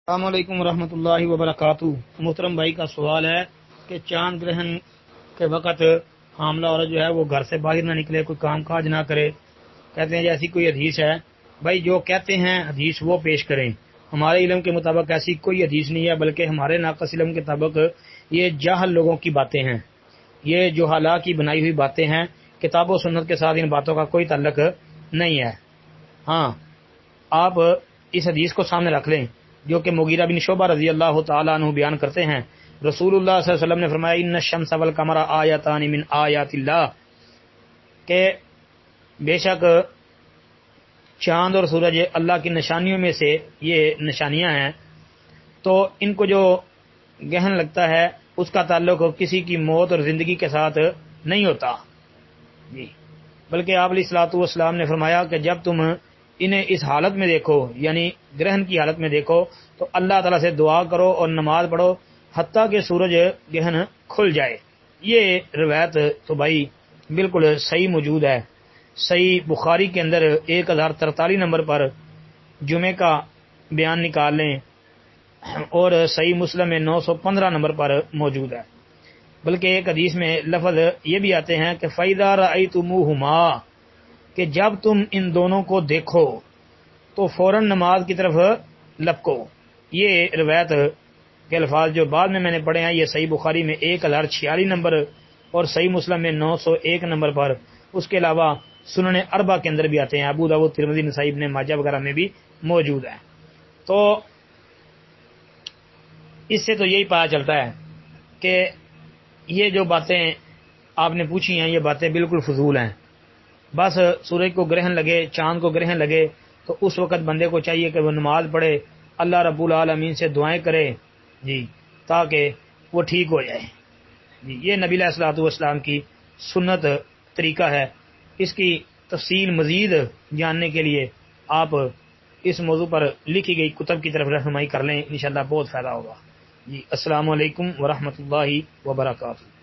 السلام علیکم ورحمۃ اللہ وبرکاتہ۔ محترم بھائی کا سوال ہے کہ چاند گرہن کے وقت حاملہ عورت جو ہے وہ گھر سے باہر نہ نکلے، کوئی کام کاج نہ کرے۔ کہتے ہیں جیسی کوئی حدیث ہے، بھائی جو کہتے ہیں حدیث وہ پیش کریں۔ ہمارے علم کے مطابق ایسی کوئی حدیث نہیں ہے، بلکہ ہمارے ناقص علم کے مطابق یہ جاہل لوگوں کی باتیں ہیں، یہ جو حالات کی بنائی ہوئی باتیں ہیں۔ کتاب و سنت کے ساتھ ان باتوں کا کوئی تعلق نہیں ہے۔ ہاں، آپ اس حدیث کو سامنے رکھ لیں جو کہ مغیرہ بن شعبہ رضی اللہ تعالیٰ عنہ بیان کرتے ہیں۔ رسول اللہ صلی اللہ علیہ وسلم نے فرمایا ان الشمس والقمر آیتان من آیات اللہ، کہ بے شک چاند اور سورج اللہ کی نشانیوں میں سے یہ نشانیاں ہیں، تو ان کو جو گہن لگتا ہے اس کا تعلق کسی کی موت اور زندگی کے ساتھ نہیں ہوتا جی، بلکہ آپ علیہ الصلوۃ والسلام نے فرمایا کہ جب تم انہیں اس حالت میں دیکھو، یعنی گرہن کی حالت میں دیکھو، تو اللہ تعالیٰ سے دعا کرو اور نماز پڑھو حتیٰ کہ سورج گہن کھل جائے۔ یہ روایت تو بھائی بالکل صحیح موجود ہے، صحیح بخاری کے اندر 1043 نمبر پر جمعے کا بیان نکال لیں، اور صحیح مسلم میں 915 نمبر پر موجود ہے۔ بلکہ ایک حدیث میں لفظ یہ بھی آتے ہیں کہ فَإِذَا رَأَيْتُمُوهُمَا، کہ جب تم ان دونوں کو دیکھو تو فوراً نماز کی طرف لپکو۔ یہ روایت کے الفاظ جو بعد میں نے پڑھے ہیں، یہ صحیح بخاری میں 1046 نمبر اور صحیح مسلم میں 901 نمبر پر، اس کے علاوہ سنن اربع کے اندر بھی آتے ہیں، ابو داؤد، ترمذی، نسائی، ابن ماجہ وغیرہ میں بھی موجود ہیں۔ تو اس سے تو یہی پتہ چلتا ہے کہ یہ جو باتیں آپ نے پوچھی ہیں یہ باتیں بالکل فضول ہیں۔ بس سورج کو گرہن لگے، چاند کو گرہن لگے تو اس وقت بندے کو چاہیے کہ وہ نماز پڑھے، اللہ رب العالمین سے دعائیں کرے جی، تاکہ وہ ٹھیک ہو جائے جی۔ یہ نبی علیہ الصلوۃ والسلام کی سنت طریقہ ہے۔ اس کی تفصیل مزید جاننے کے لیے آپ اس موضوع پر لکھی گئی کتب کی طرف رہنمائی کر لیں، انشاءاللہ بہت فائدہ ہوگا جی۔ السلام علیکم ورحمۃ اللہ وبرکاتہ۔